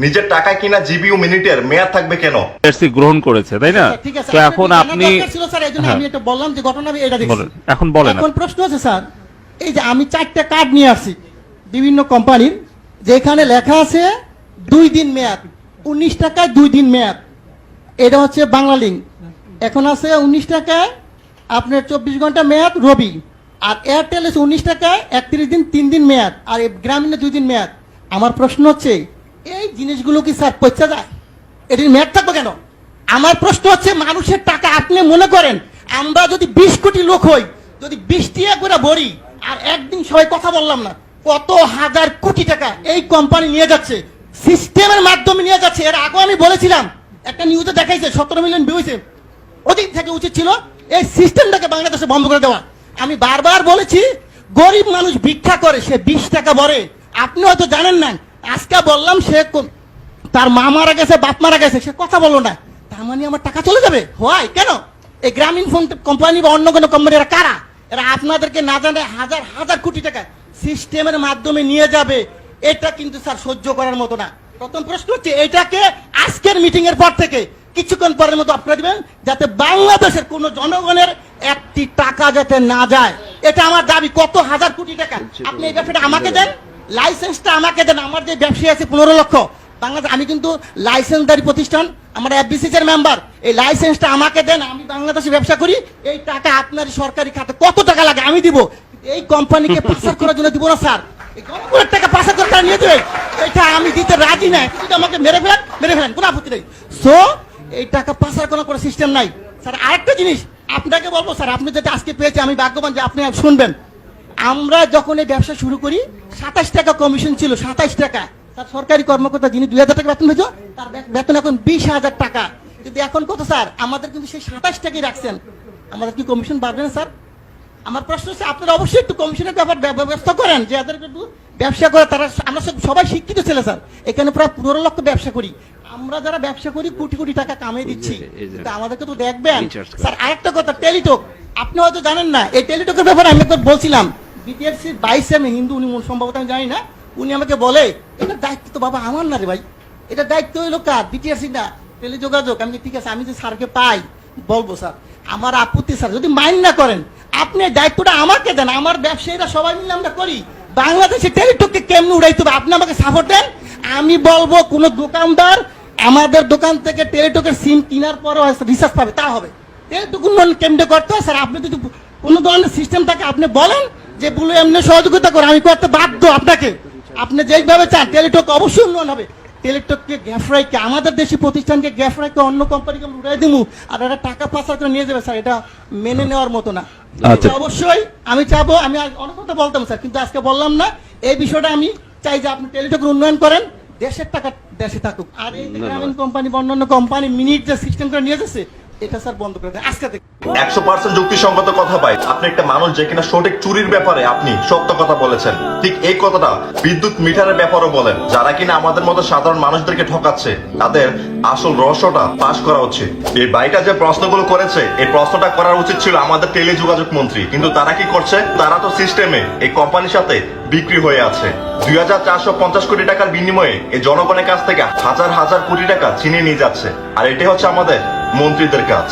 নিজের টাকায় কিনা জিবি ও মিনিটের মেয়াদ থাকবে কেন? গ্রহণ করেছে, তাই না? ঠিক আছে, তো এখন আপনি স্যার এইজন্য আমি এটা বললাম যে ঘটনা আমি এটা দেখছি। এখন বলেন। এখন প্রশ্ন আছে স্যার, এই যে আমি 4টা কার্ড নিয়ে আসছি বিভিন্ন কোম্পানির, যেখানে লেখা আছে 2 দিন মেয়াদ, 19 টাকায় 2 দিন মেয়াদ। এটা হচ্ছে বাংলা লিঙ্ক। এখন আছে 19 টাকায় আপনার 24 ঘন্টা মেয়াদ রবি, আর এয়ারটেল আছে 19 টাকায় 31 দিন 3 দিন মেয়াদ, আর গ্রামীণে 2 দিন মেয়াদ। আমার প্রশ্ন হচ্ছে এই জিনিসগুলো কি স্যার পচা যায়? এটির মেয়াদ থাকবে কেন? আমার প্রশ্ন হচ্ছে মানুষের টাকা আপনি মনে করেন আমরা যদি 20 কোটি লোক হই, যদি 20 টাকা করে ভরি, আর একদিন সবাই কথা বললাম না, কত হাজার কোটি টাকা এই কোম্পানি নিয়ে যাচ্ছে, সিস্টেমের মাধ্যমে নিয়ে যাচ্ছে। এর আগে আমি বলেছিলাম, একটা নিউজে দেখাইছে 17 মিলিয়ন ভিউ হয়েছে। ওদিক থেকে উচিত ছিল এই সিস্টেমটাকে বাংলাদেশে বন্ধ করে দেওয়া। আমি বারবার বলেছি গরিব মানুষ ভিক্ষা করে, সে 20 টাকা ভরে। আপনি হয়তো জানেন না, আজকে বললাম সে তার মা মারা গেছে, বাপ মারা গেছে, সে কথা বললো না, তার মানে আমার টাকা চলে যাবে? হয় কেন? এই গ্রামীণ ফোন কোম্পানি বা অন্য কোনো কোম্পানি এরা কারা? এরা আপনাদেরকে না জানে হাজার হাজার কোটি টাকা সিস্টেমের মাধ্যমে নিয়ে যাবে। এটা কিন্তু স্যার সহ্য করার মতো না। প্রথম প্রশ্ন হচ্ছে এটাকে আজকের মিটিং এর পর থেকে কিছুক্ষণ পরের মতো আপনারা দিবেন, যাতে বাংলাদেশের কোন জনগণের একটি টাকা যাতে না যায়। এটা আমার দাবি। কত হাজার কোটি টাকা আপনি এই ব্যবসাটা আমাকে দেন, লাইসেন্সটা আমাকে দেন। আমার যে ব্যবসায়ী আছে 15 লক্ষ বাংলাদেশ, আমি কিন্তু লাইসেন্সদারি প্রতিষ্ঠান, আমার এফবিসিসি এর মেম্বার। এই লাইসেন্সটা আমাকে দেন, আমি বাংলাদেশে ব্যবসা করি। এই টাকা আপনার সরকারি খাতে কত টাকা লাগে আমি দিব, এই কোম্পানিকে পাচার করার জন্য দিব না স্যার। এই জনগণের টাকা পাচার করে তারা নিয়ে দেবে, এটা আমি দিতে রাজি নাই। কিন্তু আমাকে মেরে ফেলেন, কোনো আপত্তি নেই। সো এই টাকা পাচার করার কোনো সিস্টেম নাই স্যার। আরেকটা জিনিস আপনাকে বলবো স্যার, আপনি যেটা আজকে পেয়েছে আমি ভাগ্যবান যে আপনি শুনবেন। আমরা যখন এই ব্যবসা শুরু করি 27 টাকা কমিশন ছিল, 27 টাকা। তার সরকারি কর্মকর্তা যিনি 2000 টাকা বেতন হয়েছে, তার বেতন এখন 20,000 টাকা। কিন্তু এখন কত স্যার? আমাদের কিন্তু সেই 27 টাকাই রাখছেন। আমাদের কি কমিশন বাড়বে না স্যার? আমার প্রশ্ন হচ্ছে আপনারা অবশ্যই একটু কমিশনের ব্যাপার ব্যবস্থা করেন, যে যাদের একটু ব্যবসা করে তারা। আমরা সবাই শিক্ষিত ছেলে স্যার, এখানে প্রায় 15 লক্ষ ব্যবসা করি। আমরা যারা ব্যবসা করি কোটি কোটি টাকা কামিয়ে দিচ্ছি, কিন্তু আমাদেরকে তো দেখবেন স্যার। আরেকটা কথা, টেলিটক আপনি হয়তো জানেন না। এই টেলিটকের ব্যাপারে আমি একবার বলছিলাম, বিটিআরসি 22 আমি হিন্দু, উনি সম্ভবত আমি জানি না, উনি আমাকে বলে এটা দায়িত্ব তো বাবা আমার না রে ভাই, এটা দায়িত্ব হইলো কার? বিটিআরসি না, টেলিযোগাযোগ। আমি ঠিক আছে, আমি যে স্যারকে পাই বলবো স্যার, আমার আপত্তি স্যার যদি মাইন্ড না করেন, আপনি দায়িত্বটা আমাকে দেন। আমার ব্যবসায়ীরা সবাই মিলে আমরা করি। বাংলাদেশে টেলিটককে কেমনে উড়াইতে হবে আপনি আমাকে সাপোর্ট দেন। আমি বলবো কোন দোকানদার আমাদের দোকান থেকে টেলিটকের সিম কেনার পরও রিচার্জ পাবে, তা হবে। টেলিটক উন্নয়ন কেমনে করতে হয় স্যার? আপনি যদি কোনো ধরনের সিস্টেম থাকে আপনি বলেন যে বলে এমনি সহযোগিতা করে, আমি করতে বাধ্য আপনাকে। আপনি যেভাবে চান টেলিটক অবশ্যই উন্নয়ন হবে। টেলিটককে গ্যাফরাইকে, আমাদের দেশি প্রতিষ্ঠানকে গ্যাফরাইকে অন্য কোম্পানিকে উড়াই দিব, আর এটা টাকা পাচার করে নিয়ে যাবে স্যার, এটা মেনে নেওয়ার মতো না। অবশ্যই আমি চাবো, আমি অনেক কথা বলতাম স্যার, কিন্তু আজকে বললাম না। এই বিষয়টা আমি চাই যে আপনি টেলিটকের উন্নয়ন করেন, দেশের টাকা দেশে থাকুক। আর এই গ্রামীণ কোম্পানি বা অন্যান্য কোম্পানি মিনিট যে সিস্টেম করে নিয়ে যাচ্ছে, এটা স্যার বন্ধ করে দেন আজকে থেকে। 100% যুক্তিসঙ্গত কথা পাই। আপনি একটা মানুষ যে কিনা সঠিক চুরির ব্যাপারে আপনি সত্য কথা বলেছেন, ঠিক এই কথাটা বিদ্যুৎ মিটারের ব্যাপারও বলেন। যারা কিনা আমাদের মতো সাধারণ মানুষদেরকে ঠকাচ্ছে, তাদের আসল রহস্যটা ফাঁস করা উচিত। এই ভাইটা যে প্রশ্নগুলো করেছে, এই প্রশ্নটা করার উচিত ছিল আমাদের টেলিযোগাযোগ মন্ত্রী। কিন্তু তারা কি করছে? তারা তো সিস্টেমে এই কোম্পানির সাথে বিক্রি হয়ে আছে। 2450 কোটি টাকার বিনিময়ে এই জনগণের কাছ থেকে হাজার হাজার কোটি টাকা ছিনিয়ে নিয়ে যাচ্ছে। আর এটাই হচ্ছে আমাদের মন্ত্রীদের কাজ।